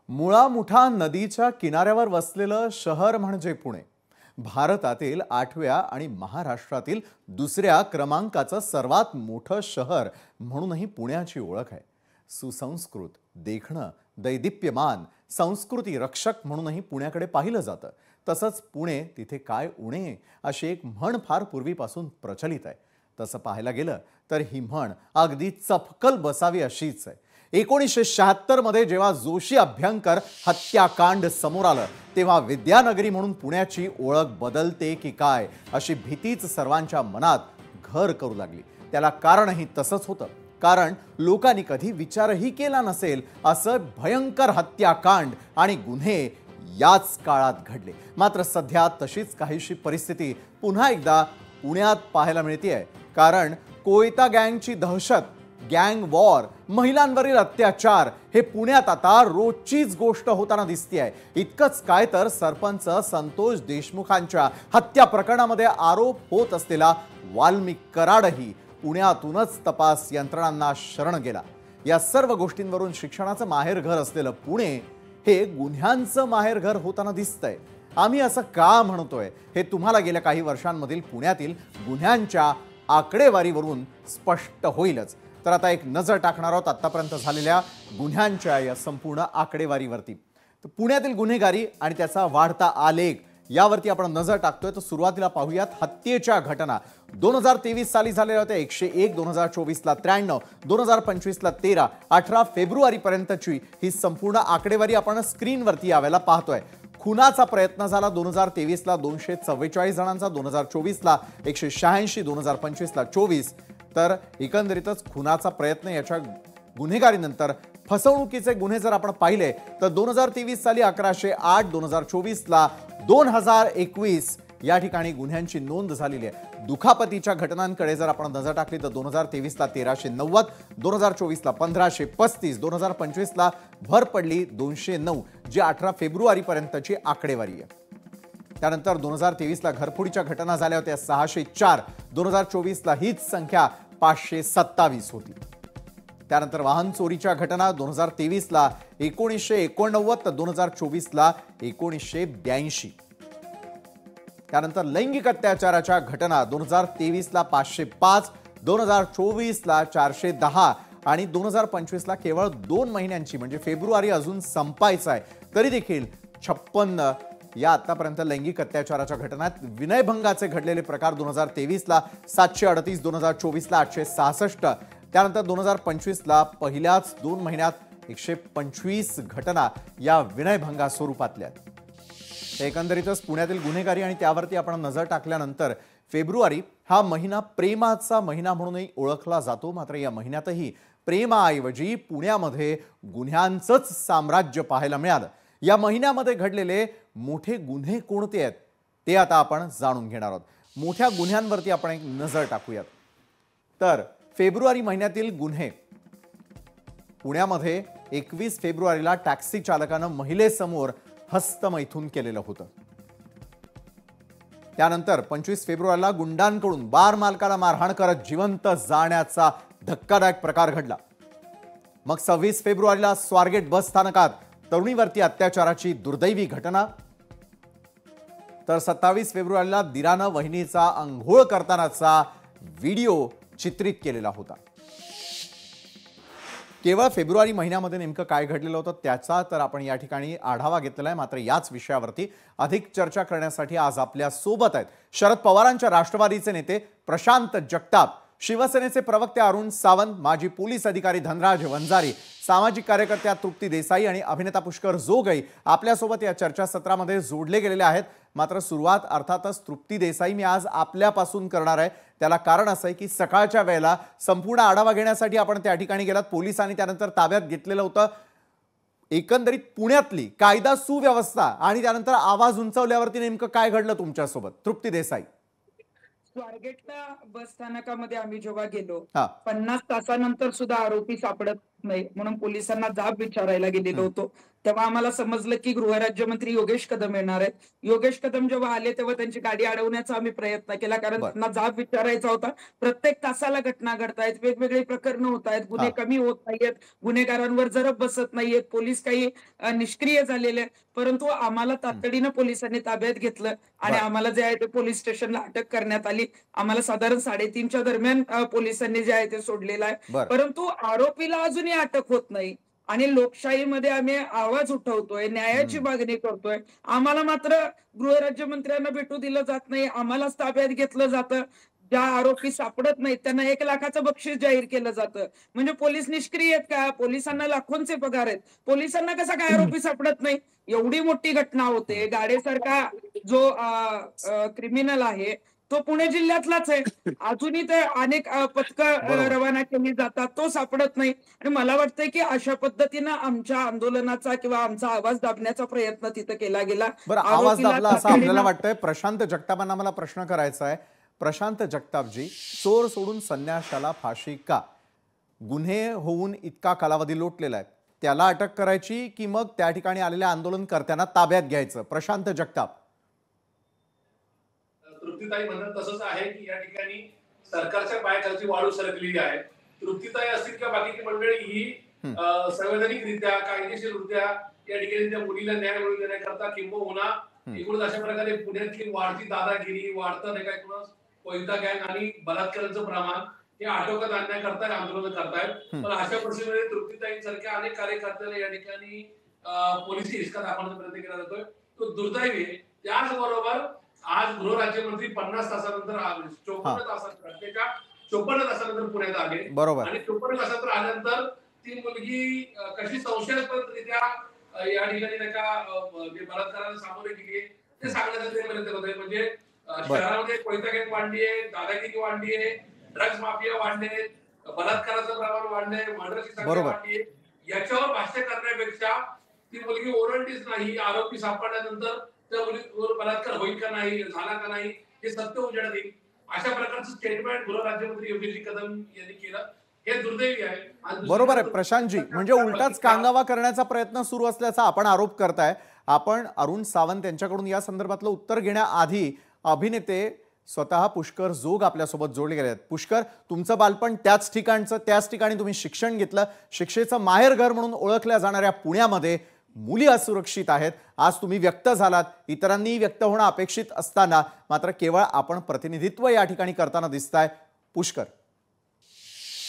मुळा मुठा नदीच्या किनाऱ्यावर वसलेलं शहर म्हणजे पुणे. भारतातील 8व्या आणि महाराष्ट्रातील 2ऱ्या क्रमांकाचं सर्वात मोठं शहर म्हणूनही पुण्याची ओळख आहे. सुसंस्कृत, देखणं, दैदिप्यमान, संस्कृती रक्षक म्हणूनही पुण्याकडे पाहिलं जातं. तसंच पुणे तिथे काय उणे अशी एक म्हण फार पूर्वीपासून प्रचलित आहे. तसं पाहायला गेलं तर ही म्हण अगदी चपकल बसावी अशीच आहे. 1976 मध्ये जेव्हा जोशी अभ्यंकर हत्याकांड समोर आलं तेव्हा विद्यानगरी म्हणून पुण्याची ओळख बदलते की काय अशी भीतीच सर्वांच्या मनात घर करू लागली. त्याला कारणही तसंच होतं, कारण लोकांनी कधी विचारही केला नसेल असं भयंकर हत्याकांड आणि गुन्हे याच काळात घडले. मात्र सध्या तशीच काहीशी परिस्थिती पुन्हा एकदा पुण्यात पाहायला मिळतेय. कारण कोयता गँगची दहशत, गँग वॉर, महिलांवरील अत्याचार हे पुण्यात आता रोजचीच गोष्ट होताना दिसतेय. इतकंच काय तर सरपंच संतोष देशमुखांच्या हत्या प्रकरणामध्ये आरोप होत असलेला वाल्मिक कराडही पुण्यातूनच तपास यंत्रणांना शरण गेला. या सर्व गोष्टींवरून शिक्षणाचं माहेरघर असलेलं पुणे हे गुन्ह्यांचं माहेरघर होताना दिसतंय. आम्ही असं का म्हणतोय हे तुम्हाला गेल्या काही वर्षांमधील पुण्यातील गुन्ह्यांच्या आकडेवारीवरून स्पष्ट होईलच. तर आता एक नजर टाकणार आहोत आतापर्यंत झालेल्या गुन्ह्यांच्या या संपूर्ण आकडेवारीवरती. तर पुण्यातील गुन्हेगारी आणि त्याचा वाढता आलेख यावरती आपण नजर टाकतोय. तर सुरुवातीला पाहूयात हत्येच्या घटना. 2023 साली झालेल्या होत्या 101, 2024 ला 93, 2025 ला 13, 18 फेब्रुवारी पर्यंतची ही संपूर्ण आकडेवारी आपण स्क्रीनवरती यावेळेला पाहतोय. खुनाचा प्रयत्न झाला 2023 ला 244 जणांचा, 2024 ला 186, 2025 ला 24. तर एकंदरीतच खुनाचा प्रयत्न याच्या गुन्हेगारीनंतर फसवणुकीचे गुन्हे जर आपण पाहिले तर 2023 साली 1108, 2024 ला 2021 या ठिकाणी गुन्ह्यांची नोंद झालेली आहे. दुखापतीच्या घटनांकडे जर आपण नजर टाकली तर 2023 ला 1390, 2024 ला 1535, 2025 ला भर पडली 209, जी 18 फेब्रुवारी पर्यंतची आकडेवारी आहे. त्यानंतर 2023 ला घरफोडीच्या घटना झाल्या होत्या 604, 2024 ला हीच संख्या 527 होती. त्यानंतर वाहन चोरीच्या घटना 2023 ला 1989 तर 2024 ला 1982. त्यानंतर लैंगिक अत्याचाराच्या घटना 2023 ला 505, 2024 ला 410 आणि 2025 ला केवळ 2 महिन्यांची म्हणजे फेब्रुवारी अजून संपायचा आहे तरी देखील 56 या आतापर्यंत लैंगिक अत्याचाराच्या घटनात. विनयभंगाचे घडलेले प्रकार 2023 ला 738, 2024 ला 866. त्यानंतर 2025 ला पहिल्याच 2 महिन्यात 125 घटना या विनयभंगा स्वरूपातल्या. एकंदरीतच पुण्यातील गुन्हेगारी आणि त्यावरती आपण नजर टाकल्यानंतर फेब्रुवारी हा महिना प्रेमाचा महिना म्हणूनही ओळखला जातो. मात्र या महिन्यातही प्रेमाऐवजी पुण्यामध्ये गुन्ह्यांचंच साम्राज्य पाहायला मिळालं. या महिन्यामध्ये घडलेले मोठे गुन्हे कोणते आहेत ते आता आपण जाणून घेणार आहोत. मोठ्या गुन्ह्यांवरती आपण एक नजर टाकूयात. तर फेब्रुवारी महिन्यातील गुन्हे पुण्यामध्ये 21 फेब्रुवारीला टॅक्सी चालकानं महिलेसमोर हस्तमैथून केलेलं होतं. त्यानंतर 25 फेब्रुवारीला गुंडांकडून बार मालकाला मारहाण करत जिवंत जाण्याचा धक्कादायक प्रकार घडला. मग 26 फेब्रुवारीला स्वारगेट बस स्थानकात तरुणीवरती अत्याचाराची दुर्दैवी घटना. तर 27 फेब्रुवारीला दिरानं वहिनीचा अंघोळ करतानाचा व्हिडिओ चित्रित केलेला होता. केवळ फेब्रुवारी महिन्यामध्ये नेमकं काय घडलेलं होतं त्याचा तर आपण या ठिकाणी आढावा घेतलेला आहे. मात्र याच विषयावरती अधिक चर्चा करण्यासाठी आज आपल्या सोबत आहेत शरद पवारांच्या राष्ट्रवादीचे नेते प्रशांत जगताप, शिवसेनेचे प्रवक्ते अरुण सावंत, माजी पोलीस अधिकारी धनराज वंजारी, सामाजिक कार्यकर्त्या तृप्ती देसाई आणि अभिनेता पुष्कर जोगई आपल्यासोबत या चर्चासत्रामध्ये जोडले गेलेले आहेत. मात्र सुरुवात अर्थातच तृप्ती देसाई मी आज आपल्यापासून करणार आहे. त्याला कारण असं आहे की सकाळच्या वेळेला संपूर्ण आढावा घेण्यासाठी आपण त्या ठिकाणी गेलात. पोलिसांनी त्यानंतर ताब्यात घेतलेलं होतं. एकंदरीत पुण्यातली कायदा सुव्यवस्था आणि त्यानंतर आवाज उंचावल्यावरती नेमकं काय घडलं तुमच्यासोबत तृप्ती देसाई? स्वारगेटला बस स्थानकामध्ये आम्ही जेव्हा गेलो हा 50 तासानंतर सुद्धा आरोपी सापडत नाही म्हणून पोलिसांना जाब विचारायला गेलेलो होतो. तेव्हा आम्हाला समजलं की गृहराज्यमंत्री योगेश कदम येणार आहेत. योगेश कदम जेव्हा आले तेव्हा त्यांची गाडी अडवण्याचा आम्ही प्रयत्न केला, कारण बर. त्यांना जाब विचारायचा होता. प्रत्येक तासाला घटना घडतायत, वेगवेगळी प्रकरणं होत आहेत, हा. गुन्हे कमी होत नाहीयेत, गुन्हेगारांवर जरब बसत नाहीयेत, पोलीस काही निष्क्रिय झालेले आहेत. परंतु आम्हाला तातडीनं पोलिसांनी ताब्यात घेतलं आणि बर. आम्हाला जे आहे ते पोलीस स्टेशनला अटक करण्यात आली. आम्हाला साधारण 3:30च्या दरम्यान पोलिसांनी जे आहे ते सोडलेलं आहे. बर. परंतु आरोपीला अजूनही अटक होत नाही आणि लोकशाहीमध्ये आम्ही आवाज उठवतोय, न्यायाची मागणी करतोय. आम्हाला मात्र गृहराज्यमंत्र्यांना भेटू दिलं जात नाही. आम्हालाच ताब्यात घेतलं जातं. ज्या आरोपी सापडत नाहीत त्यांना 1,00,000चं बक्षीस जाहीर केलं जातं. म्हणजे पोलीस निष्क्रिय आहेत का? पोलिसांना लाखोंचे पगार आहेत. पोलिसांना कसा काय आरोपी सापडत नाही? एवढी मोठी घटना होते. गाडेसारखा जो क्रिमिनल आहे तो पुणे जिल्ह्यातलाच आहे. अजूनही ते अनेक पथकं बरोबर. रवाना केली जातात. तो सापडत नाही. आणि मला वाटतंय की अशा पद्धतीनं आमच्या आंदोलनाचा किंवा आमचा आवाज दाबण्याचा प्रयत्न तिथं केला गेला. बरं, आवाज आरोपीला दाबला असं आपल्याला तातडीनं वाटतंय. प्रशांत जगतापांना मला प्रश्न करायचा आहे. प्रशांत जगतापजी, चोर सोडून संन्याशाला फाशी का? गुन्हे होऊन इतका कालावधी लोटलेला आहे, त्याला अटक करायची की मग त्या ठिकाणी आलेल्या आंदोलनकर्त्यांना ताब्यात घ्यायचं? प्रशांत जगताप. तृप्तीताई म्हणत तसंच आहे की या ठिकाणी सरकारच्या पायाखालची वाळू सरकलेली आहे. तृप्तीताई असतील किंवा बाकीची मंडळी ही संवैधानिकरित्या कायदेशीररित्या या ठिकाणी त्या मुलीला न्याय मिळवून देण्याकरता किंबहुना एकूणच अशा प्रकारे पुण्यातली वाढती दादागिरी, वाढतं नाही काय कुणास कोयता गँग आणि बलात्काराचं प्रमाण हे आटोक्यात आणण्याकरता आंदोलन करतायत. पण अशा परिस्थितीमध्ये तृप्तीताईंसारख्या अनेक कार्यकर्त्यांना या ठिकाणी पोलिसी हिसका दाखवण्याचा प्रयत्न केला जातोय. तो दुर्दैवी आहे. त्याचबरोबर आज गृहराज्यमंत्री 50 तासानंतर 54 तासानंतर पुण्यात आले. बरोबर. आणि 54 तासानंतर आल्यानंतर ती मुलगी कशी संशयास्पदरित्या या ठिकाणी नाही का बलात्काराला सामोरे गेली ते सांगण्याचा ते प्रयत्न होत आहे. म्हणजे शहरामध्ये कोयता गँग वाढली आहे, दादागिरी वाढली आहे, ड्रग्ज माफिया वाढले, बलात्काराचं प्रमाण वाढलंय, मर्डरची संख्या वाढली आहे. याच्यावर भाष्य करण्यापेक्षा ती मुलगी ओरडलीच नाही, आरोपी सापडल्यानंतर त्या मुलीवर बलात्कार होईल का नाही, झाला का नाही हे सत्य उजेडात येईल. अशा प्रकारचं स्टेटमेंट गृहराज्यमंत्री योगेश कदम यांनी केलं. हे दुर्दैवी आहे. बरोबर आहे प्रशांतजी, म्हणजे उलटाच कांगावा करण्याचा प्रयत्न सुरू असल्याचा आपण आरोप करताय. आपण अरुण सावंत यांच्याकडून या संदर्भातलं उत्तर घेण्याआधी अभिनेते स्वतः पुष्कर जोग आपल्यासोबत जोडले गेले आहेत. पुष्कर, तुमचं बालपण त्याच ठिकाणचं, त्याच ठिकाणी तुम्ही शिक्षण घेतलं. शिक्षेचं माहेरघर म्हणून ओळखल्या जाणाऱ्या पुण्यामध्ये मुली असुरक्षित आहेत. आज तुम्ही व्यक्त झालात, इतरांनी व्यक्त होणं अपेक्षित असताना मात्र केवळ आपण प्रतिनिधित्व या ठिकाणी करताना दिसताय. पुष्कर.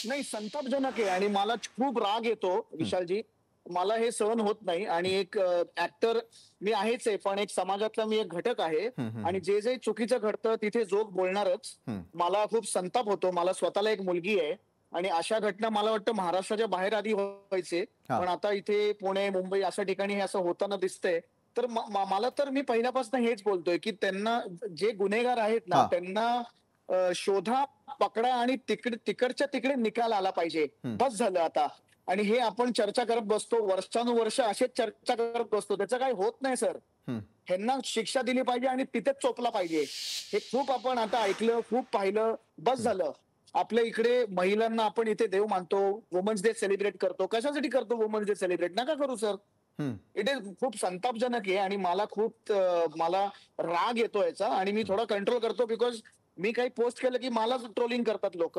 नाही, संतापजनक आहे आणि मला खूप राग येतो विशालजी. मला हे सहन होत नाही. आणि एक ऍक्टर मी आहेच आहे, पण एक समाजातला मी एक घटक आहे. आणि जे जे चुकीचं घडतं तिथे जोग बोलणारच. मला खूप संताप होतो. मला स्वतःला एक मुलगी आहे आणि अशा घटना मला वाटतं महाराष्ट्राच्या बाहेर आधी व्हायचे, पण आता इथे पुणे, मुंबई अशा ठिकाणी हे असं होताना दिसतंय. तर मला तर मी पहिल्यापासून हेच बोलतोय की त्यांना, जे गुन्हेगार आहेत ना, त्यांना शोधा, पकडा आणि तिकडच्या तिकडे निकाल आला पाहिजे. बस झालं आता. आणि हे आपण चर्चा करत बसतो, वर्षानुवर्ष असेच चर्चा करत बसतो, त्याचं काही होत नाही सर. ह्यांना शिक्षा दिली पाहिजे आणि तिथेच चोपला पाहिजे. हे खूप आपण आता ऐकलं, खूप पाहिलं, बस झालं. आपल्या इकडे महिलांना आपण इथे देव मानतो, वुमन्स डे सेलिब्रेट करतो. कशासाठी करतो वुमन्स डे सेलिब्रेट? नका करू सर. इट इज खूप संतापजनक आहे आणि मला राग येतो याचा. आणि मी थोडा कंट्रोल करतो, बिकॉज मी काही पोस्ट केलं की मला ट्रोलिंग करतात लोक.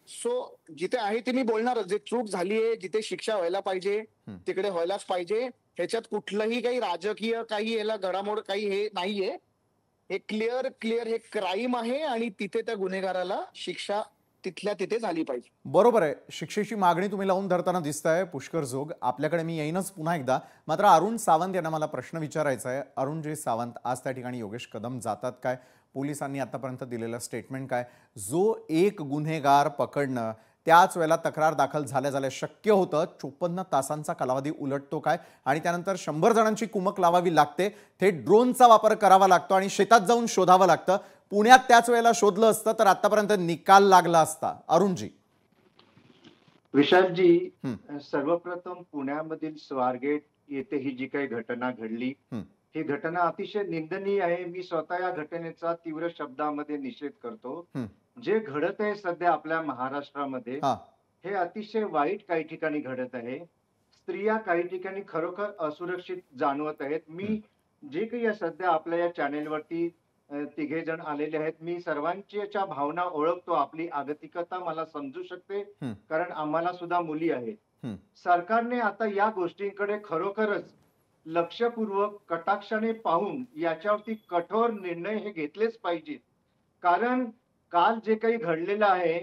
सो जिथे आहे ते मी बोलणारच. जे चूक झालीये, जिथे शिक्षा व्हायला पाहिजे तिकडे व्हायलाच पाहिजे. ह्याच्यात कुठलंही काही राजकीय काही याला घडामोड काही हे नाहीये. हे क्लिअर हे क्राईम आहे आणि तिथे त्या गुन्हेगाराला शिक्षा तिथल्या तिथे झाली पाहिजे. बरोबर आहे. शिक्षेची मागणी तुम्ही लावून धरताना दिसताय पुष्कर जोग. आपल्याकडे मी येईनच पुन्हा एकदा. मात्र अरुण सावंत यांना मला प्रश्न विचारायचा आहे. अरुणजी सावंत, आज त्या ठिकाणी योगेश कदम जातात काय? पोलिसांनी आतापर्यंत दिलेलं स्टेटमेंट काय? जो एक गुन्हेगार पकडणं त्याच वेळेला तक्रार दाखल झाल्या शक्य होतं, 54 तासांचा कालावधी उलटतो काय? आणि त्यानंतर 100 जणांची कुमक लावावी लागते. थेट ड्रोनचा वापर करावा लागतो आणि शेतात जाऊन शोधावं लागतं. पुण्यात त्याच वेळेला शोधलं असतं तर आतापर्यंत निकाल लागला असता. अरुणजी. विशालजी, सर्वप्रथम पुण्यामधील स्वारगेट येथे ही जी काही घटना घडली, ही घटना अतिशय निंदनीय आहे. मी स्वतः या घटनेचा तीव्र शब्दामध्ये निषेध करतो. जे घडत आहे सध्या आपल्या महाराष्ट्रामध्ये, हे अतिशय वाईट काही ठिकाणी घडत आहे. स्त्रिया काही ठिकाणी खरोखर असुरक्षित जाणवत आहेत. मी जे काही या सध्या आपल्या या चॅनेलवरती तिघे जण आलेले आहेत, मी सर्वांच्या भावना ओळखतो. आपली आगतिकता मला समजू शकते, कारण आम्हाला सुद्धा मुली आहेत. सरकारने आता या गोष्टींकडे खरोखरच लक्षपूर्वक कटाक्षाने पाहून याच्यावरती कठोर निर्णय हे घेतलेच पाहिजेत. कारण काल जे काही घडलेलं आहे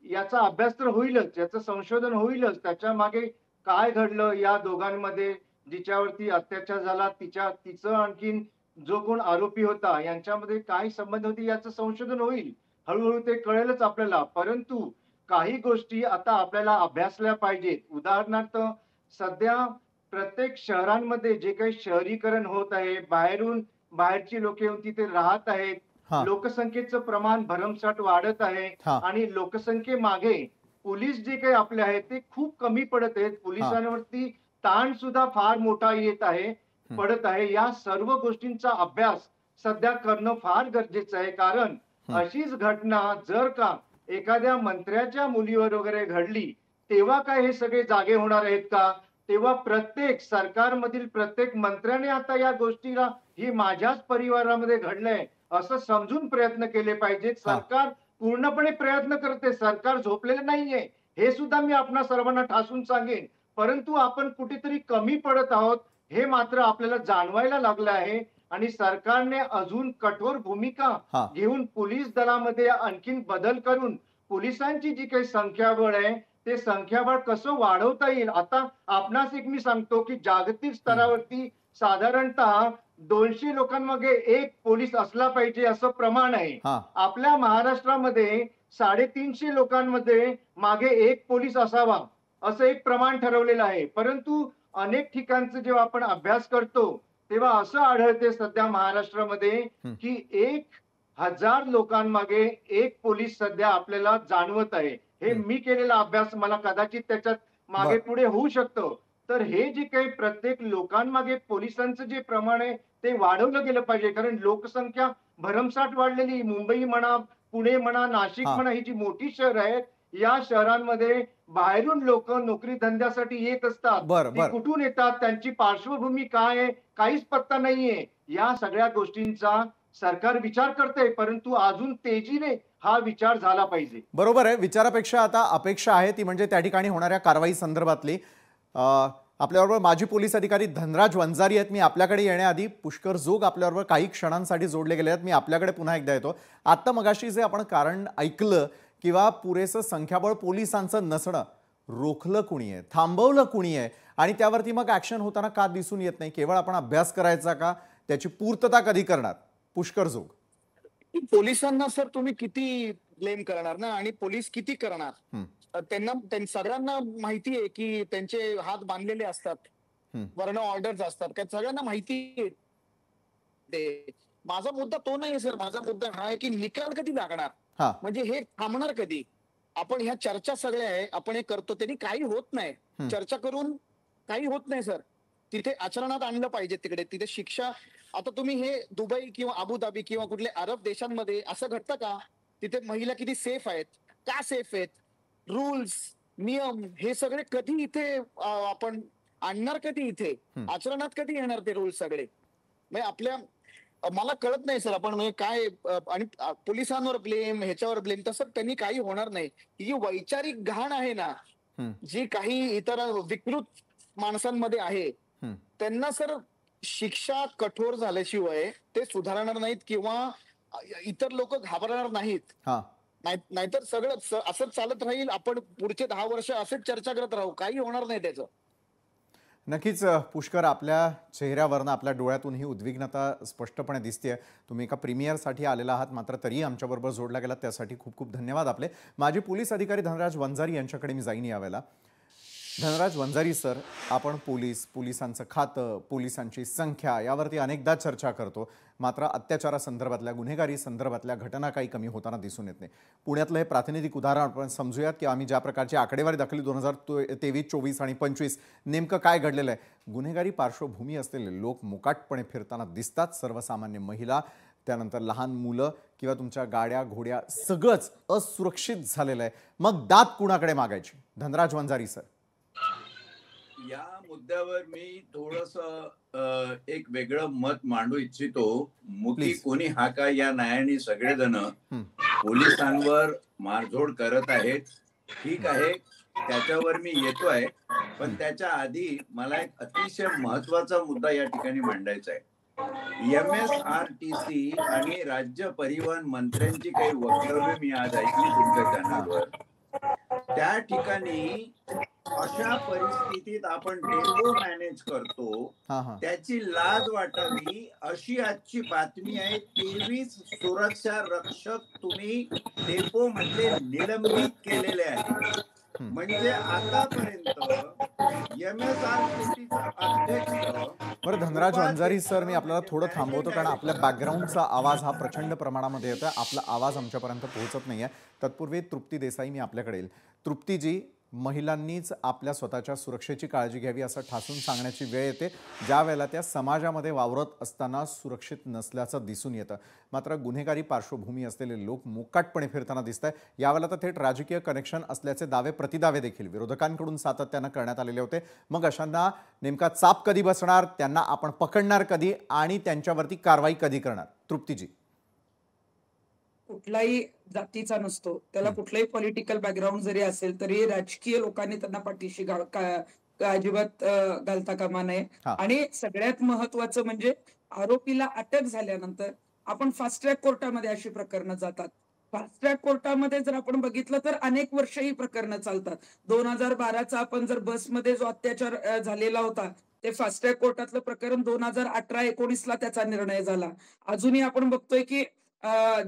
याचा अभ्यास तर होईलच, याचं संशोधन होईलच. त्याच्या मागे काय घडलं या दोघांमध्ये, जिच्यावरती अत्याचार झाला तिचं आणखीन जो कोण आरोपी होता यांच्यामध्ये काय संबंध होते याचं संशोधन होईल. हळूहळू ते कळेलच आपल्याला. परंतु काही गोष्टी आता आपल्याला अभ्यासल्या पाहिजेत. उदाहरणार्थ सध्या प्रत्येक शहरांमध्ये जे काही शहरीकरण होत आहे, बाहेरची लोक येऊन तिथे राहत आहेत, लोकसंख्येचं प्रमाण भरमसाठ वाढत आहे आणि लोकसंख्येमागे पोलीस जे काही आपले आहेत ते खूप कमी पडत आहेत. पोलिसांवरती ताण सुद्धा फार मोठा येत आहे, पडत आहे. या सर्व गोष्टींचा अभ्यास सध्या करणं फार गरजेचं आहे. कारण अशीच घटना जर का एखाद्या मंत्र्याच्या मुलीवर वगैरे घडली तेव्हा काय हे सगळे जागे होणार आहेत का? तेव्हा प्रत्येक सरकारमधील प्रत्येक मंत्र्याने आता या गोष्टीला ही माझ्याच परिवारामध्ये घडलंय असं समजून प्रयत्न केले पाहिजेत. सरकार पूर्णपणे प्रयत्न करते, सरकार झोपलेलं नाहीये हे सुद्धा मी आपणा सर्वांना ठासून सांगेन. परंतु आपण कुठेतरी कमी पडत आहोत हे मात्र आपल्याला जाणवायला लागलं आहे आणि सरकारने अजून कठोर भूमिका घेऊन पोलीस दलामध्ये आणखीन बदल करून पोलिसांची जी काही संख्याबळ आहे ते संख्याबळ कसं वाढवता येईल. आता आपणास एक मी सांगतो की जागतिक स्तरावरती साधारणतः 200 लोकांमागे एक पोलीस असला पाहिजे असं प्रमाण आहे. आपल्या महाराष्ट्रामध्ये 350 लोकांमध्ये मागे एक पोलीस असावा असं एक प्रमाण ठरवलेलं आहे. परंतु अनेक ठिकाणचे जेव्हा आपण अभ्यास करतो तेव्हा असं आढळते सध्या महाराष्ट्रामध्ये की 1000 लोकांमागे एक पोलीस सध्या आपल्याला जाणवत आहे. हे मी केलेला अभ्यास, मला कदाचित त्याच्यात मागे पुढे होऊ शकतो. तर हे जे काही प्रत्येक लोकांमागे पोलिसांचं जे प्रमाण आहे ते वाढवलं गेलं पाहिजे. कारण लोकसंख्या भरमसाठ वाढलेली, मुंबई म्हणा, पुणे म्हणा, नाशिक म्हणा, ही जी मोठी शहर आहेत या शहरांमध्ये बाहेरून लोक नोकरी धंद्यासाठी येत असतात. ते कुठून येतात, त्यांची पार्श्वभूमी काय आहे, काहीच पत्ता नाहीये. या सगळ्या गोष्टींचा सरकार विचार करते, परंतु अजून तेजीने हा विचार झाला पाहिजे. बरोबर आहे. विचारापेक्षा आता अपेक्षा आहे ती म्हणजे त्या ठिकाणी होणाऱ्या कारवाई संदर्भातली. आपल्याबरोबर माजी पोलीस अधिकारी धनराज वंजारी आहेत. मी आपल्याकडे येण्याआधी पुष्कर जोग आपल्याबरोबर काही क्षणांसाठी जोडले गेले आहेत. मी आपल्याकडे पुन्हा एकदा येतो. आता मगाशी जे आपण कारण ऐकलं किंवा पुरेसं संख्याबळ पोलिसांचं नसणं, रोखलं कुणी आहे, थांबवलं कुणी आहे आणि त्यावरती मग ऍक्शन होताना का दिसून येत नाही? केवळ आपण अभ्यास करायचा का? त्याची पूर्तता कधी करणार? पुष्कर जोग. पोलिसांना सर तुम्ही किती ब्लेम करणार ना, आणि पोलीस किती करणार? त्यांना सगळ्यांना माहिती आहे की त्यांचे हात बांधलेले असतात, वर्ण ऑर्डर्स असतात, काय सगळ्यांना माहिती आहे. माझा मुद्दा तो नाही सर. माझा मुद्दा हा आहे की निकाल कधी लागणार, म्हणजे हे थांबणार कधी? आपण ह्या चर्चा सगळ्या आहे आपण हे करतो, त्यांनी काही होत नाही. चर्चा करून काही होत नाही सर. तिथे आचरणात आणलं पाहिजे. तिथे शिक्षा. आता तुम्ही हे दुबई किंवा अबुधाबी किंवा कुठल्या अरब देशांमध्ये असं घडतं का? तिथे महिला किती सेफ आहेत, का सेफ आहेत, रूल्स नियम हे सगळे कधी इथे आपण आणणार? कधी इथे आचरणात कधी येणार ते रूल्स सगळे? म्हणजे आपल्या मला कळत नाही सर. आपण म्हणजे काय, आणि पोलिसांवर ब्लेम, ह्याच्यावर ब्लेम, तसं त्यांनी काही होणार नाही. ही जी वैचारिक घाण आहे ना, जी काही इतर विकृत माणसांमध्ये आहे, त्यांना सर शिक्षा कठोर झाल्याशिवाय ते सुधारणार नाहीत किंवा इतर लोक घाबरणार नाहीत. नाहीतर सगळं असंच चालत राहील. आपण पुढचे 10 वर्ष असेच चर्चा करत राहू, काही होणार नाही त्याचं. नक्कीच पुष्कर, आपल्या चेहऱ्यावरनं, आपल्या डोळ्यातून ही उद्विग्नता स्पष्टपणे दिसते. तुम्ही एका प्रीमियरसाठी आलेला आहात, मात्र तरीही आमच्याबरोबर जोडला गेलात त्यासाठी खूप खूप धन्यवाद आपले. माजी पोलीस अधिकारी धनराज वंजारी यांच्याकडे मी जाईन यावेळेला. धनराज वंजारी सर, आपण पोलिसांचं खातं, पोलिसांची संख्या यावरती अनेकदा चर्चा करतो, मात्र अत्याचारासंदर्भातल्या, गुन्हेगारी संदर्भातल्या घटना काही कमी होताना दिसून येत नाही. पुण्यातलं हे प्रातिनिधिक उदाहरण आपण समजूयात की आम्ही ज्या प्रकारची आकडेवारी दाखवली 2023, 24 आणि 25 नेमकं काय घडलेलं आहे. गुन्हेगारी पार्श्वभूमी असलेले लोक मुकाटपणे फिरताना दिसतात. सर्वसामान्य महिला त्यानंतर लहान मुलं किंवा तुमच्या गाड्या घोड्या सगळंच असुरक्षित झालेलं आहे. मग दात कुणाकडे मागायची? धनराज वंजारी सर. या मुद्द्यावर मी थोडस एक वेगळं मत मांडू इच्छितो. मुकी Please. कोणी हा काय या न्यायाने सगळेजण पोलिसांवर मारझोड करत आहेत. ठीक आहे, त्याच्यावर मी येतोय, पण त्याच्या आधी मला एक अतिशय महत्वाचा मुद्दा या ठिकाणी मांडायचा आहे. MSRTC आणि राज्य परिवहन मंत्र्यांची काही वक्तव्य मी आज ऐकली तुमच्या चॅनलवर. त्या ठिकाणी अशा परिस्थितीत आपण डेपो मॅनेज करतो, त्याची लाज वाटावी अशी आजची बातमी आहे. 23 सुरक्षा रक्षक तुम्ही डेपो मधले निलंबित केलेले आहेत. म्हणजे आतापर्यंत MSRTCचा अध्यक्ष. बरं धनराज वंजारी सर, मी आपल्याला थोडं थांबवतो कारण आपल्या बॅकग्राऊंडचा आवाज हा प्रचंड प्रमाणामध्ये येतोय. आपला आवाज आमच्यापर्यंत पोहोचत नाहीये. तत्पूर्वी तृप्ती देसाई मी आपल्याकडे येईल. तृप्तीजी, महिलांनीच आपल्या स्वतःच्या सुरक्षेची काळजी घ्यावी असं ठासून सांगण्याची वेळ येते ज्या वेळेला त्या समाजामध्ये वावरत असताना सुरक्षित नसल्याचं दिसून येतं. मात्र गुन्हेगारी पार्श्वभूमी असलेले लोक मोकाटपणे फिरताना दिसत आहे. यावेळेला तर थेट राजकीय कनेक्शन असल्याचे दावे प्रतिदावे देखील विरोधकांकडून सातत्यानं करण्यात आलेले होते. मग अशांना नेमका चाप कधी बसणार, त्यांना आपण पकडणार कधी आणि त्यांच्यावरती कारवाई कधी करणार? तृप्तीजी. कुठलाही जातीचा नसतो, त्याला कुठलाही पॉलिटिकल बॅकग्राऊंड जरी असेल तरी राजकीय लोकांनी त्यांना पाठीशी अजिबात घालता कामा नये. आणि सगळ्यात महत्वाचं म्हणजे आरोपीला अटक झाल्यानंतर आपण फास्ट ट्रॅक कोर्टामध्ये अशी प्रकरणं जातात. फास्ट ट्रॅक कोर्टामध्ये जर आपण बघितलं तर अनेक वर्ष ही प्रकरणं चालतात. 2012चा आपण जर बसमध्ये जो अत्याचार झालेला होता ते फास्ट ट्रॅक कोर्टातलं प्रकरण 2018-19ला त्याचा निर्णय झाला. अजूनही आपण बघतोय की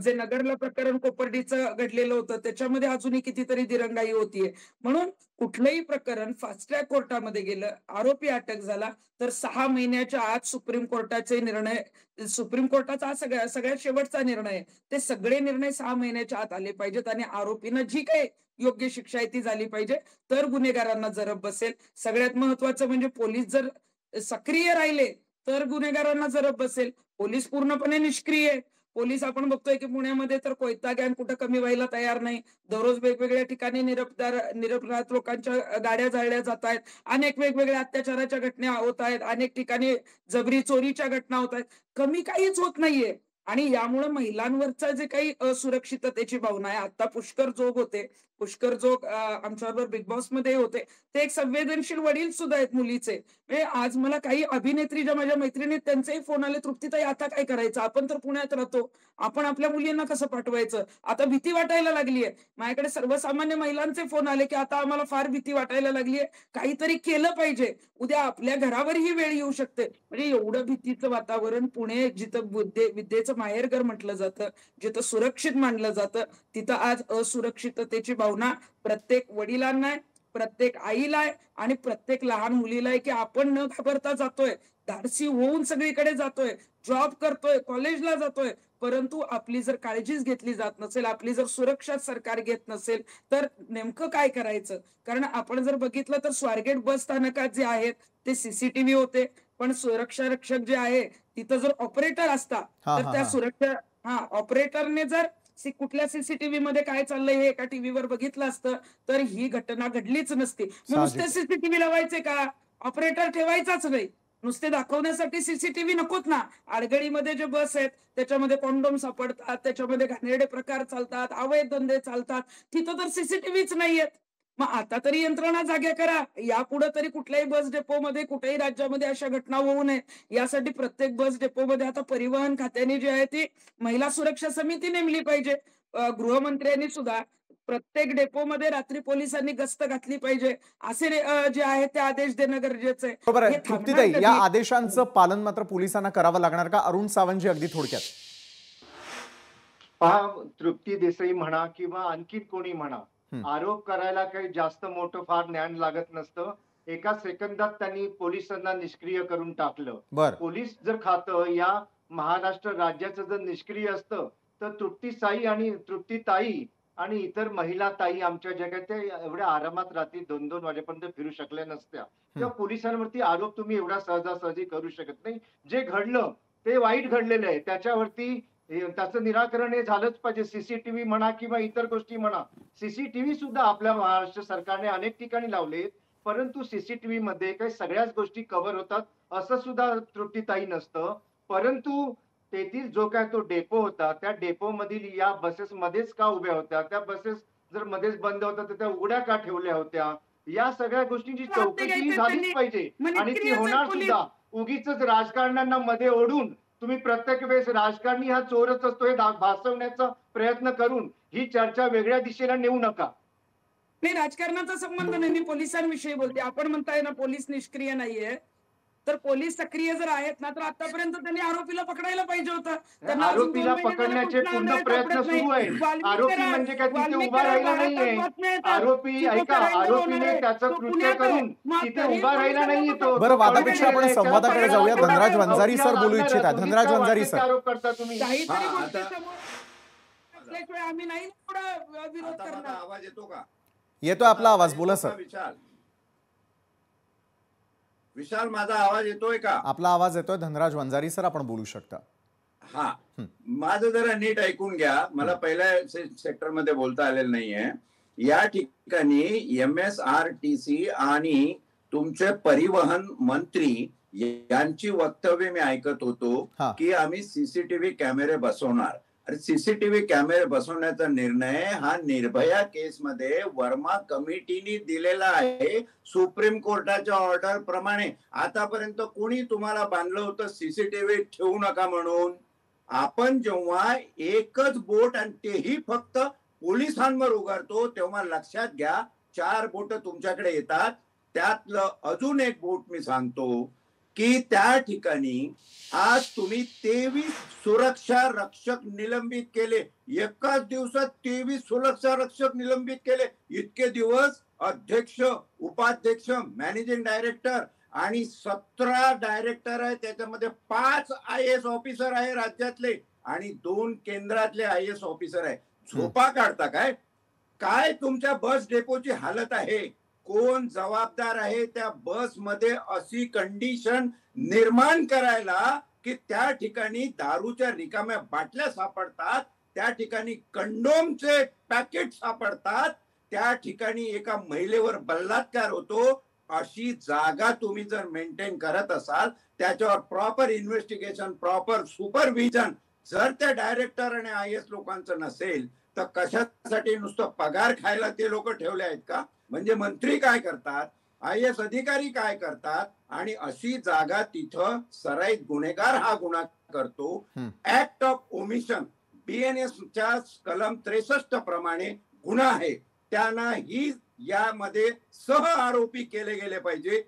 जे नगरला प्रकरण कोपर्डीचं घडलेलं होतं त्याच्यामध्ये अजूनही कितीतरी दिरंगाई होतीये. म्हणून कुठलंही प्रकरण फास्ट ट्रॅक कोर्टामध्ये गेलं, आरोपी अटक झाला तर 6 महिन्याच्या आत सुप्रीम कोर्टाचे निर्णय, सुप्रीम कोर्टाचा सगळ्यात शेवटचा निर्णय, ते सगळे निर्णय 6 महिन्याच्या आत आले पाहिजेत आणि आरोपींना जी काही योग्य शिक्षा आहे ती झाली पाहिजे तर गुन्हेगारांना जरब बसेल. सगळ्यात महत्वाचं म्हणजे पोलीस जर सक्रिय राहिले तर गुन्हेगारांना जरब बसेल. पोलीस पूर्णपणे निष्क्रिय आहे. पोलीस आपण बघतोय की पुण्यामध्ये तर कोयता गँग कुठं कमी व्हायला तयार नाही. दररोज वेगवेगळ्या ठिकाणी निरपराध लोकांच्या गाड्या जाळल्या जात आहेत. अनेक वेगवेगळ्या अत्याचाराच्या घटना होत आहेत. अनेक ठिकाणी जबरी चोरीच्या घटना होत आहेत. कमी काहीच होत नाहीये. आणि यामुळे महिलांवरचा जे काही असुरक्षिततेची भावना आहे, आता पुष्कर जोग होते, पुष्कर जोग आमच्याबरोबर बिग बॉस मध्ये होते, ते एक संवेदनशील वडील सुद्धा आहेत मुलीचे. आज मला काही अभिनेत्री ज्या माझ्या मैत्रिणी त्यांचेही फोन आले, तृप्तीताई आता काय करायचं, आपण तर पुण्यात राहतो, आपण आपल्या मुलींना कसं पाठवायचं, आता भीती वाटायला लागलीये. माझ्याकडे सर्वसामान्य महिलांचे फोन आले की आता आम्हाला फार भीती वाटायला लागलीये, काहीतरी केलं पाहिजे, उद्या आपल्या घरावर ही वेळ येऊ शकते. म्हणजे एवढं भीतीचं वातावरण. पुणे जिथं विद्येचं माहेरघर म्हटलं जातं, जिथं सुरक्षित मानलं जातं, तिथं आज असुरक्षिततेची भावना प्रत्येक वडिलांना आहे, प्रत्येक आईला आहे आणि प्रत्येक लहान मुलीला आहे की आपण न घाबरता जातोय, धाडसी होऊन सगळीकडे जातोय, जॉब करतोय, कॉलेजला जातोय, परंतु आपली जर काळजीच घेतली जात नसेल, आपली जर सुरक्षा सरकार घेत नसेल तर नेमकं काय करायचं? कारण आपण जर बघितलं तर स्वारगेट बस स्थानकात जे आहेत ते सीसीटीव्ही होते, पण सुरक्षा रक्षक जे आहे तिथं जर ऑपरेटर असता तर त्या सुरक्षा ऑपरेटरने जर कुठल्या सीसीटीव्ही मध्ये काय चाललंय हे एका टीव्हीवर बघितलं असतं तर ही घटना घडलीच नसती. नुसते सीसीटीव्ही लावायचे का? ऑपरेटर ठेवायचाच नाही. नुसते दाखवण्यासाठी सीसीटीव्ही नकोत ना. आडगळीमध्ये जे बस आहेत त्याच्यामध्ये कॉन्डोम सापडतात, त्याच्यामध्ये घाणेरडे प्रकार चालतात, अवैध धंदे चालतात, तिथं तर सीसीटीव्हीच नाहीयेत. मग आता तरी यंत्रणा जाग्या करा. यापुढे तरी कुठल्याही बस डेपोमध्ये कुठल्याही राज्यामध्ये अशा घटना होऊ नये यासाठी प्रत्येक बस डेपोमध्ये आता परिवहन खात्याने जी आहे ती महिला सुरक्षा समिती नेमली पाहिजे. गृहमंत्र्यांनी सुद्धा प्रत्येक डेपोमध्ये रात्री पोलिसांनी गस्त घातली पाहिजे असे जे आहे ते आदेश देणं गरजेचं आहे. बरोबर आहे. तृप्तीताई, या आदेशांचं पालन मात्र पोलिसांना करावं लागणार का? अरुण सावंतजी अगदी थोडक्यात. पहा, तृप्ती देसाई म्हणा किंवा आणखी कोणी म्हणा, आरोप करायला काही जास्त मोठं फार ज्ञान लागत नसतं. एका सेकंदात त्यांनी पोलिसांना निष्क्रिय करून टाकलं. पोलीस जर खातं या महाराष्ट्र राज्याचं जर निष्क्रिय असतं तर तृप्तीताई आणि इतर महिला ताई आमच्या जगात त्या एवढ्या आरामात रात्री 2-2 वाजेपर्यंत फिरू शकल्या नसत्या. किंवा पोलिसांवरती आरोप तुम्ही एवढा सहजासहजी करू शकत नाही. जे घडलं ते वाईट घडलेलं आहे, त्याच्यावरती त्याचं निराकरण हे झालंच पाहिजे. सीसीटीव्ही म्हणा किंवा इतर गोष्टी म्हणा. सीसीटीव्ही सुद्धा आपल्या महाराष्ट्र सरकारने अनेक ठिकाणी लावलेत, परंतु सीसीटीव्ही मध्ये काही सगळ्याच गोष्टी कव्हर होतात असं सुद्धा तृप्तीताई नसतं. परंतु तेथील जो काय तो डेपो होता, त्या डेपो मधील या बसेस मध्येच का उभ्या होत्या, त्या बसेस जर मध्येच बंद होत्या तर त्या उघड्या का ठेवल्या होत्या, या सगळ्या गोष्टींची चौकशी झालीच पाहिजे आणि ती होणार सुद्धा. उगीच राजकारण्यांना मध्ये ओढून तुम्ही प्रत्येक वेळेस राजकारणी हा चोरच असतो हे भासवण्याचा प्रयत्न करून ही चर्चा वेगळ्या दिशेला नेऊ नका. नाही, राजकारणाचा संबंध नाही, मी पोलिसांविषयी बोलते. आपण म्हणताय ना पोलीस निष्क्रिय नाहीये, तर पोलीस सक्रिय जर आहेत ना तर आतापर्यंत त्यांनी आरोपीला पकडायला पाहिजे होतं. त्यांना अजून आरोपीला 2 महिने पकडण्याचे कुठला पूर्ण अन्याय प्रयत्न सापडत नाही. सुरू आहेत. आरोपी म्हणजे काय तिथे वाल्मिकी उभा राहिला कराड नाहीये. बातम्या येतात. आरोपी ऐका, आरोपीने त्याचं कृत्य करून तिथे उभा राहिला नाहीये तो. बरं, वादापेक्षा आपण संवादाकडे जाऊया. धनराज वंजारी सर बोलू इच्छितात. धनराज वंजारी सर, आरोप करता तुम्ही. काहीतरी हा, गोष्टी आता- समोर असल्याशिवाय आम्ही नाही थोडा विरोध आता माझा करणार. आवाज येतो का? येतो आपला आवाज, बोला सर. विशाल, माझा आवाज येतोय का? आपला आवाज येतोय. धनराज वंजारी सर, आपण बोलू शकता. हा, माझं जरा नीट ऐकून घ्या. मला पहिल्या सेक्टर मध्ये बोलता आलेलं नाहीये. या ठिकाणी MSRTC आणि तुमचे परिवहन मंत्री यांची वक्तव्य मी ऐकत होतो हा. की आम्ही सीसीटीव्ही कॅमेरे बसवणार. अरे, सीसीटीव्ही कॅमेरे बसवण्याचा निर्णय हा निर्भया केसमध्ये वर्मा कमिटीने दिलेला आहे सुप्रीम कोर्टाच्या ऑर्डर प्रमाणे. आतापर्यंत कोणी तुम्हाला बांधलं होतं सीसीटीव्ही ठेवू नका म्हणून? आपण जेव्हा एकच बोट आणि तेही फक्त पोलिसांवर उगारतो तेव्हा लक्षात घ्या 4 बोट तुमच्याकडे येतात. त्यातलं अजून एक बोट मी सांगतो की त्या ठिकाणी आज तुम्ही 23 सुरक्षा रक्षक निलंबित केले. एकाच दिवसात 23 सुरक्षा रक्षक निलंबित केले. इतके दिवस अध्यक्ष, उपाध्यक्ष, मॅनेजिंग डायरेक्टर आणि 17 डायरेक्टर आहे. त्याच्यामध्ये 5 IAS ऑफिसर आहे राज्यातले आणि 2 केंद्रातले IAS ऑफिसर आहे. झोपा काढता काय? काय तुमच्या बस डेपोची हालत आहे? कोण जबाबदार आहे त्या बस मध्ये अशी कंडिशन निर्माण करायला की त्या ठिकाणी दारूच्या रिकाम्या बाटल्या सापडतात, त्या ठिकाणी कंडोमचे पॅकेट सापडतात, त्या ठिकाणी एका महिलेवर बलात्कार होतो. अशी जागा तुम्ही जर मेंटेन करत असाल, त्याच्यावर प्रॉपर इन्व्हेस्टिगेशन, प्रॉपर सुपरविजन जर त्या डायरेक्टर आणि IAS लोकांचं नसेल तर कशासाठी नुसतं पगार खायला ते लोक ठेवले आहेत का? म्हणजे मंत्री काय करतात, IAS अधिकारी काय करतात आणि अशी जागा तिथं सराईत गुन्हेगार हा गुन्हा करतो. ऍक्ट ऑफ ओमिशन BNS च्या कलम 63 प्रमाणे गुन्हा आहे. त्यांना ही यामध्ये सह आरोपी केले गेले पाहिजे.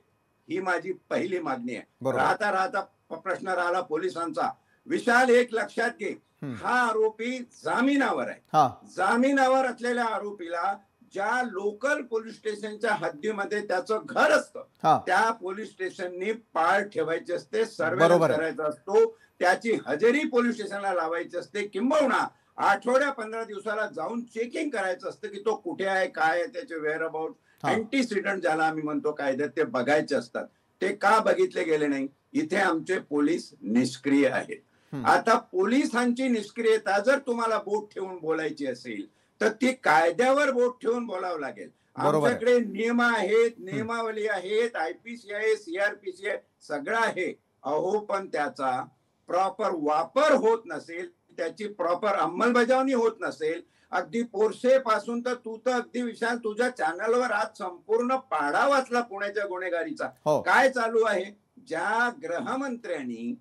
ही माझी पहिली मागणी आहे. राहता राहता प्रश्न राहिला पोलिसांचा. विशाल, एक लक्षात घे, हा आरोपी जामिनावर आहे. जामिनावर असलेल्या आरोपीला ज्या लोकल पोलीस स्टेशनच्या हद्दीमध्ये त्याचं घर असतं त्या पोलीस स्टेशननी पाळ ठेवायचे असते, सर्वेलन्स करायचा असतो, त्याची हजेरी पोलीस स्टेशनला लावायची असते, किंबहुना आठवड्या 15 दिवसाला जाऊन चेकिंग करायचं असतं की तो कुठे आहे, काय आहे, त्याचे वेअर अबाउट, अँटीसिडंट ज्याला आम्ही म्हणतो कायद्यात, ते बघायचे असतात. ते का बघितले गेले नाही? इथे आमचे पोलीस निष्क्रिय आहेत. आता पोलिसांची निष्क्रियता जर तुम्हाला बोट ठेवून बोलायची असेल तर ती कायद्यावर बोट ठेवून बोलावं लागेल. आमच्याकडे नियम आहेत, नियमावली आहेत, IPC आहे, CRPC आहे, सगळं आहे. अहो, पण त्याचा प्रॉपर वापर होत नसेल, त्याची प्रॉपर अंमलबजावणी होत नसेल, अगदी पोरसे पासून तर तू तर अगदी विशाल तुझ्या चॅनलवर आज संपूर्ण पाढा वाचला पुण्याच्या गुन्हेगारीचा. काय चालू आहे? ज्या गृहमंत्र्यांनी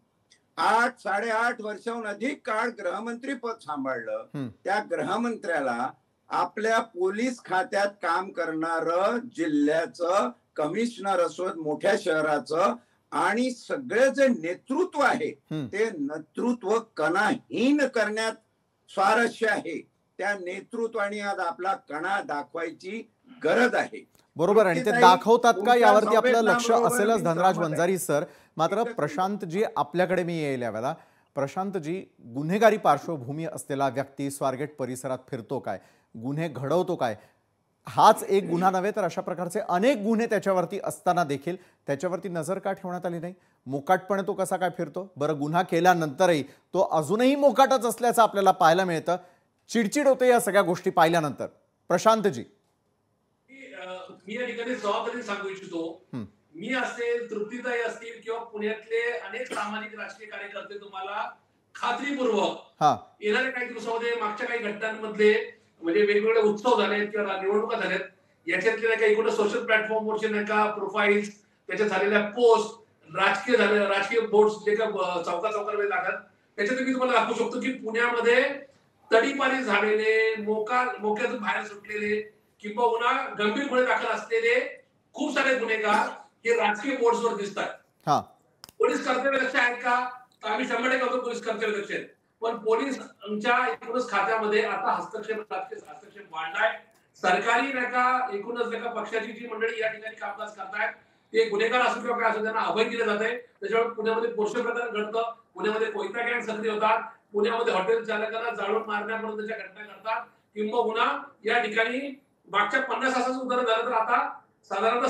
8-8.5 वर्षाहून अधिक काळ गृहमंत्री पद सांभाळलं, त्या गृहमंत्र्याला आपल्या पोलीस खात्यात काम करणारं जिल्ह्याचं कमिशनर असो, मोठ्या शहराचं, आणि सगळे जे नेतृत्व आहे ते नेतृत्व कणाहीन करण्यात स्वारस्य आहे. त्या नेतृत्वाने आज आपला कणा दाखवायची गरज आहे. बरोबर, आणि ते दाखवतात का यावरती आपलं लक्ष असेलच धनराज वंजारी सर. मात्र प्रशांतजी, आपल्याकडे मी येईल यावेळेला. प्रशांतजी, गुन्हेगारी पार्श्वभूमी असलेला व्यक्ती स्वारगेट परिसरात फिरतो काय, गुन्हे घडवतो काय, हाच एक गुन्हा नव्हे तर अशा प्रकारचे अनेक गुन्हे त्याच्यावरती असताना देखील त्याच्यावरती नजर का ठेवण्यात आली नाही? मोकाटपणे तो कसा काय फिरतो? बरं, गुन्हा केल्यानंतरही तो अजूनही मोकाटच असल्याचं आपल्याला पाहायला मिळतं. चिडचिड होते या सगळ्या गोष्टी पाहिल्यानंतर. प्रशांतजी. मी या ठिकाणी जबाबदारी सांगू इच्छितो. मी असेल, तृप्तीताई असतील किंवा पुण्यातले अनेक सामाजिक राजकीय कार्यकर्ते तुम्हाला खात्रीपूर्वक येणाऱ्या काही दिवसामध्ये मागच्या काही घटनांमधले म्हणजे वेगवेगळे उत्सव झालेत किंवा निवडणुका झाल्यात, याच्यातले नाही का एकूण सोशल प्लॅटफॉर्मवरचे नाही का प्रोफाईल्स, त्याच्यात झालेल्या पोस्ट, राजकीय बोर्ड जे का चौकामध्ये जातात, त्याच्यात मी तुम्हाला दाखवू शकतो की पुण्यामध्ये तडीपारी झालेले, मोक्यातून बाहेर सुटलेले किंबहुना गंभीर गुन्हे दाखल असलेले खूप सारे गुन्हेगार हे राजकीय बोर्ड्सवर दिसतात. पोलीस कर्तव्य लक्ष आहेत का? आम्ही 100% होतो पोलीस कर्तव्य लक्ष आहेत, पण पोलिसांच्या एकूणच खात्यामध्ये आता राजकीय हस्तक्षेप वाढलाय. सरकारी नाही का एकूणच नाही का पक्षाची जी मंडळी या ठिकाणी कामकाज करतायत ते गुन्हेगार असू किंवा काय असू त्यांना अभय दिलं जात आहे. त्याच्यामुळे पुण्यामध्ये पोषण प्रकरण घडतं, पुण्यामध्ये कोयता गँग सक्रिय होतात, पुण्यामध्ये हॉटेल चालकांना जाळून मारण्यापर्यंतच्या घटना घडतात. किंबहुना या ठिकाणी मागच्या 50 तासाचं उदाहरण झालं तर आता साधारणतः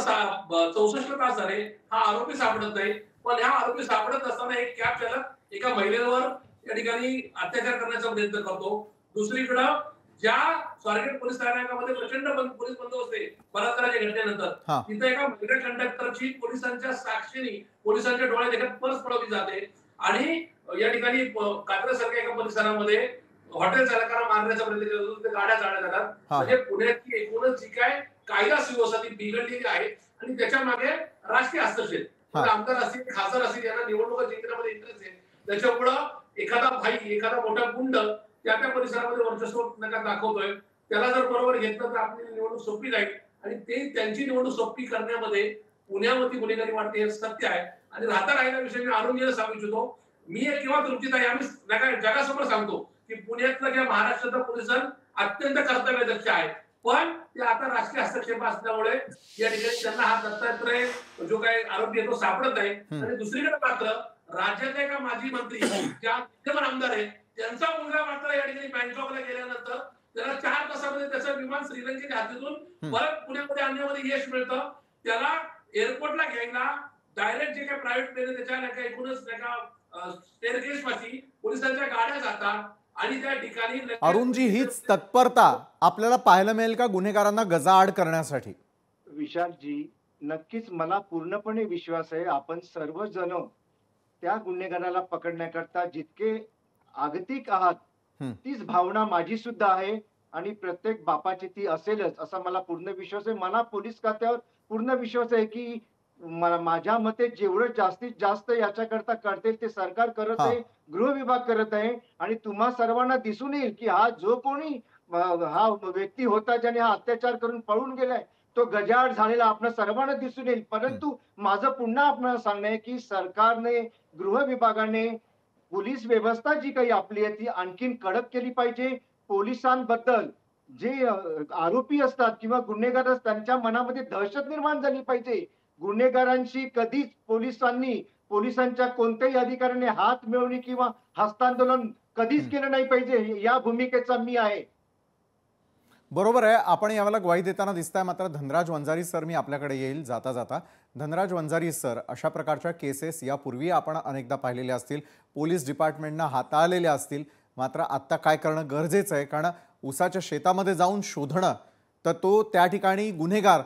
64 तास झाले हा आरोपी सापडत नाही. पण ह्या आरोपी सापडत असताना एक कॅब चालक एका महिलेवर या ठिकाणी अत्याचार करण्याचा प्रयत्न करतो. दुसरीकडं ज्या स्वारगेट पोलीस ठाण्यामध्ये प्रचंड पोलीस बंदोबस्त आहे बलात्काराच्या घटनेनंतर, तिथे एका महिला कंडक्टरची पोलिसांच्या साक्षीने पोलिसांच्या डोळ्यात देखत परत पडवली जाते आणि या ठिकाणी कात्रजसारख्या एका परिसरामध्ये हॉटेल चालकांना मारण्याचा प्रयत्न केला जातो, ते गाड्या जाळल्या जातात. म्हणजे पुण्याची एकूणच जी काय कायदा सुव्यवस्था ती बिघडलेली आहे आणि त्याच्या मागे राजकीय हस्तक्षेप. आमदार असतील, खासदार असतील, यांना निवडणुका जिंकण्यामध्ये इंटरेस्ट आहे. त्याच्यामुळं एखादा भाई, एखादा मोठा गुंड त्या परिसरामध्ये वर्चस्व दाखवतोय, त्याला जर बरोबर घेतलं तर आपली निवडणूक सोपी जाईल आणि ते त्यांची निवडणूक सोपी करण्यामध्ये पुण्यामध्ये गुन्हेगारी वाढते हे सत्य आहे. आणि राहिला विषय मी अरुणजीला सांगू इच्छितो, मी किंवा तृप्तीताई आम्ही जगासमोर सांगतो की पुण्यातलं किंवा महाराष्ट्रातलं पोलिसांना अत्यंत कर्तव्यदक्ष आहे, पण ते आता राजकीय हस्तक्षेप असल्यामुळे या ठिकाणी त्यांना हा दत्तात्रय जो काही आरोपी आहे तो सापडत आहे. आणि दुसरीकडे मात्र राज्यातले एका माजी मंत्री ज्या विद्यमान आमदार आहेत त्यांचा मुलगा मात्र या ठिकाणी बँकॉकला गेल्यानंतर त्याला 4 तासामध्ये त्याचं विमान श्रीलंकेच्या हद्दीतून परत पुण्यामध्ये आणण्यामध्ये यश मिळतं. त्याला एअरपोर्टला घ्यायला डायरेक्ट जे काही प्रायव्हेट प्लेन आहे त्याच्या एकूणच स्टेअरकेस पाशी पोलिसांच्या गाड्या जातात आणि त्या ठिकाणी अरुणजी हीच तत्परता आपल्याला पाहायला मिळेल का गुन्हेगारांना गजाआड करण्यासाठी? विशालजी, नक्कीच मला पूर्णपणे विश्वास आहे आपण सर्वजण त्या गुन्हेगाराला पकडण्याकरता जितके आगतिक आहात तीच भावना माझी सुद्धा आहे आणि प्रत्येक बापाची ती असेलच असा मला पूर्ण विश्वास आहे. मला पोलीस खात्यावर पूर्ण विश्वास आहे की माझ्या मते जेवढं जास्तीत जास्त याच्याकरता करतील ते सरकार करत आहे, गृह विभाग करत आहे आणि तुम्हा सर्वांना दिसून येईल की हा जो कोणी हा व्यक्ती होता ज्याने हा अत्याचार करून पळून गेलाय तो गजाआड झालेला आपल्या सर्वांना दिसून येईल. परंतु माझं पुन्हा आपल्याला सांगणं आहे की सरकारने, गृह विभागाने पोलीस व्यवस्था जी काही आपली आहे ती आणखीन कडक केली पाहिजे. पोलिसांबद्दल जे आरोपी असतात किंवा गुन्हेगार असतात त्यांच्या मनामध्ये दहशत निर्माण झाली पाहिजे. गुन्हेगारांशी कधीच पोलिसांच्या कोणत्याही अधिकाऱ्याने हात मिळवणी किंवा हस्तांदोलन कधीच केलं नाही पाहिजे, या भूमिकेचा मी आहे. बरोबर आहे, आपण यावेळेला ग्वाही देताना दिसताय. मात्र धनराज वंजारी सर, मी आपल्याकडे येईल जाता जाता. धनराज वंजारी सर, अशा प्रकारच्या केसेस यापूर्वी आपण अनेकदा पाहिलेल्या असतील, पोलीस डिपार्टमेंटनं हाताळलेल्या असतील. मात्र आत्ता काय करणं गरजेचं आहे, कारण ऊसाच्या शेतामध्ये जाऊन शोधणं तर तो त्या ठिकाणी गुन्हेगार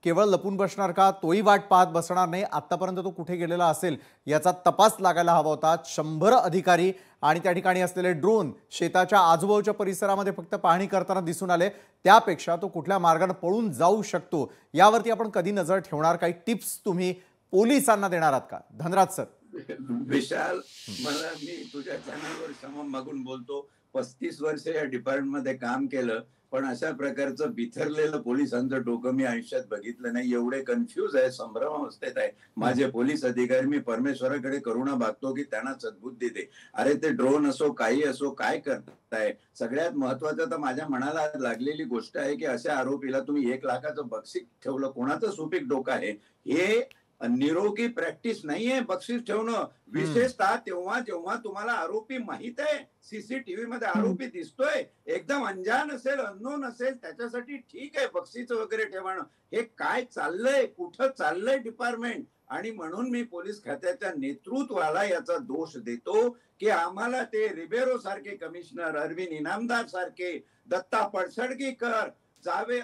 केवळ लपून बसणार का, तोही वाट पाहत बसणार नाही. आत्तापर्यंत तो कुठे गेलेला असेल याचा तपास लागायला हवा होता. 100 अधिकारी आणि त्या ठिकाणी असलेले ड्रोन शेताच्या आजूबाजूच्या परिसरामध्ये फक्त पाहणी करताना दिसून आले. त्यापेक्षा तो कुठल्या मार्गाने पळून जाऊ शकतो यावरती आपण कधी नजर ठेवणार? काही टिप्स तुम्ही पोलिसांना देणार आहात का? धनराज सर. विशाल, मी तुझ्या चॅनलवर क्षमा मागून बोलतो. 35 वर्ष या डिपार्टमेंटमध्ये काम केलं, पण अशा प्रकारचं बिथरलेलं पोलिसांचं डोकं मी आयुष्यात बघितलं नाही. एवढे कन्फ्यूज आहे, संभ्रमावस्थेत आहे माझे पोलीस अधिकारी. मी परमेश्वराकडे करुणा मागतो की त्यांना सद्बुद्धी दे. अरे ते ड्रोन असो, काही असो, काय करताय? सगळ्यात महत्वाचं तर माझ्या मनाला लागलेली गोष्ट आहे की अशा आरोपीला तुम्ही 1 लाखाचं बक्षीस ठेवलं. कोणाचं सुपीक डोकं आहे हे? निरोगी प्रॅक्टिस नाहीये बक्षीस ठेवणं, विशेषतः तेव्हा जेव्हा तुम्हाला आरोपी माहित आहे, सीसीटीव्ही मध्ये आरोपी दिसतोय, एकदम अंजान असेल, अननोन असेल, त्याच्यासाठी ठीक आहे बक्षीस वगैरे ठेवणं. हे काय चाललंय, कुठं चाललंय डिपार्टमेंट? आणि म्हणून मी पोलीस खात्याच्या नेतृत्वाला याचा दोष देतो की आम्हाला ते रिबेरो सारखे कमिशनर, अरविंद इनामदार सारखे, दत्ता पडसळगीकर, जावेद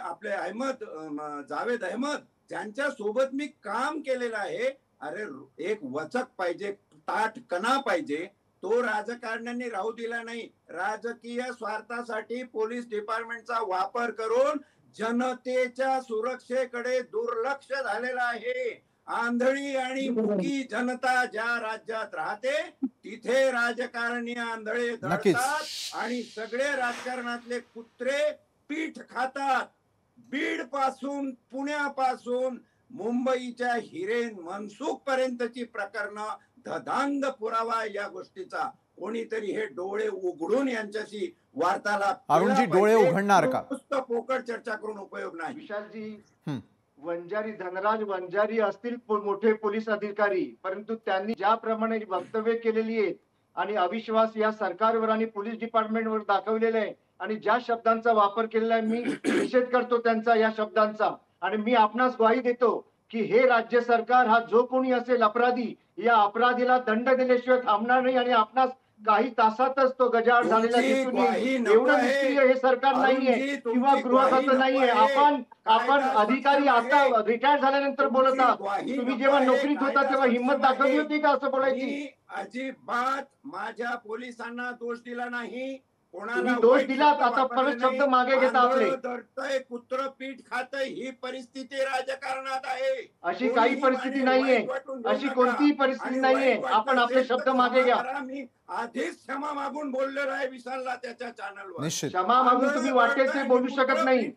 अहमद त्यांच्या सोबत मी काम केलेलं आहे. अरे एक वचक पाहिजे, ताठ कणा पाहिजे, तो राजकारण्यांनी राहू दिला नाही. राजकीय स्वार्थासाठी पोलीस डिपार्टमेंटचा वापर करून जनतेच्या सुरक्षेकडे दुर्लक्ष झालेलं आहे. आंधळी आणि मुकी जनता ज्या राज्यात राहते तिथे राजकारणी आंधळे धरतात आणि सगळे राजकारणातले कुत्रे पीठ खातात. बीड पासून, पुण्यापासून मुंबईच्या हिरेन मनसुख पर्यंतची प्रकरणं, धदांग पुरावा या गोष्टीचा. कोणीतरी हे डोळे उघडून यांच्याशी वार्तालाप अरुणजी, डोळे उघडणार का? नुसतं पोकळ चर्चा करून उपयोग नाही. विशालजी, धनराज वंजारी असतील मोठे पोलीस अधिकारी, परंतु त्यांनी ज्याप्रमाणे वक्तव्य केलेली आहेत आणि अविश्वास या सरकारवर आणि पोलीस डिपार्टमेंटवर दाखवलेला आहे आणि ज्या शब्दांचा वापर केलेला आहे, मी निषेध करतो त्यांचा, या शब्दांचा. आणि मी आपणास ग्वाही देतो की हे राज्य सरकार हा जो कोणी असेल अपराधी, या अपराधीला दंड दिल्याशिवाय थांबणार नाही आणि आपणास काही तासातच तो गजाआड झालेला दिसून येईल. एवढं निष्क्रिय हे सरकार नाहीये किंवा गृह खातं नाहीये. आपण अधिकारी आता रिटायर झाल्यानंतर बोलत आहात. तुम्ही जेव्हा नोकरीत होता तेव्हा हिंमत दाखवली होती का असं बोलायची? अजिबात माझ्या पोलिसांना दोष दिला नाही. तुम्ही दोष दिलात, आता परत शब्द मागे घेता आपले. धरतय, कुत्र पीठ खातय, ही परिस्थिती राजकारणात आहे. अशी काही परिस्थिती नाहीये, अशी कोणतीही परिस्थिती नाहीये. आपण आपले शब्द मागे घ्या. मी आधीच क्षमा मागून बोललेलो आहे विशालला त्याच्या चॅनलवर. क्षमा मागून तुम्ही वाटेल ते बोलू शकत नाही.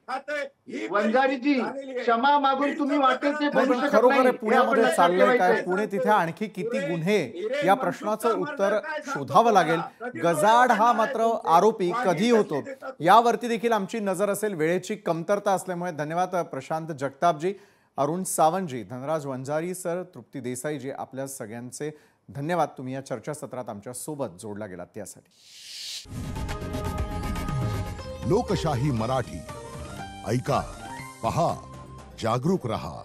वंजारीजी, क्षमा मागून तुम्ही वाटेल ते बोलू शकत खरोखर नाही. पुण्यामध्ये चाललंय काय, पुणे तिथे आणखी किती गुन्हे, या प्रश्नाचं उत्तर शोधावं लागेल. गजाआड हा मात्र आरोपी कधी होतो यावरती देखील आमची नजर असेल. वेळेची कमतरता असल्यामुळे धन्यवाद प्रशांत जगतापजी, अरुण सावंतजी, धनराज वंजारी सर, तृप्ती देसाईजी, आपल्या सगळ्यांचे धन्यवाद. तुम्ही या चर्चासत्रात आमच्या सोबत जोडला गेलात त्यासाठी. लोकशाही मराठी ऐका, पहा, जागरूक रहा.